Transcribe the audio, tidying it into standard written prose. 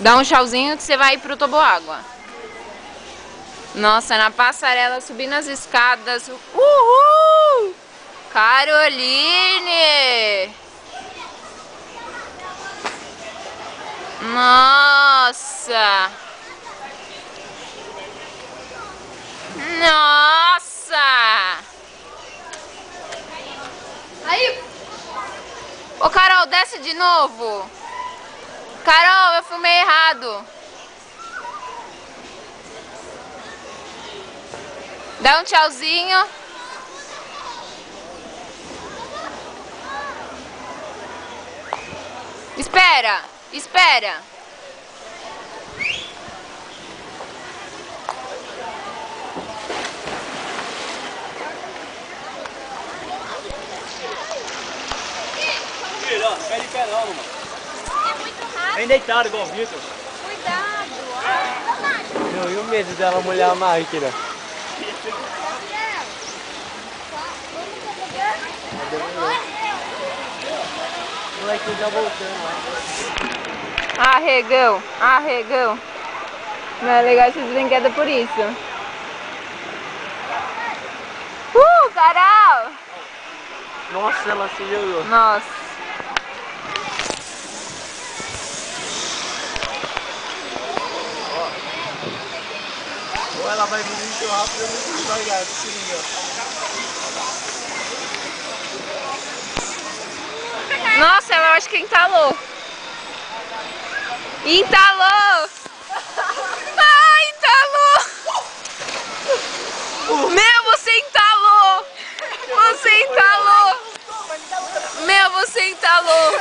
Dá um tchauzinho que você vai pro toboágua. Nossa, na passarela, subindo as escadas. Uhul! Caroline! Nossa! Nossa! Aí! Ô Carol, desce de novo! Carol, eu filmei errado! Dá um tchauzinho. Espera, espera. Filho, ó, não cai de pé não, mano. É muito rápido. Vem deitado igual o Vitor. Cuidado. Não, e o medo dela molhar a máquina? O molequinho tá voltando lá. Arregão, arregão. Não é legal esses brinquedos por isso. Carol! Nossa, ela se jogou. Nossa. Ou ela vai vir muito rápido ou muito devagar, se liga. Nossa, eu acho que entalou. Entalou! Ah, entalou! Meu, você entalou! Você entalou! Meu, você entalou!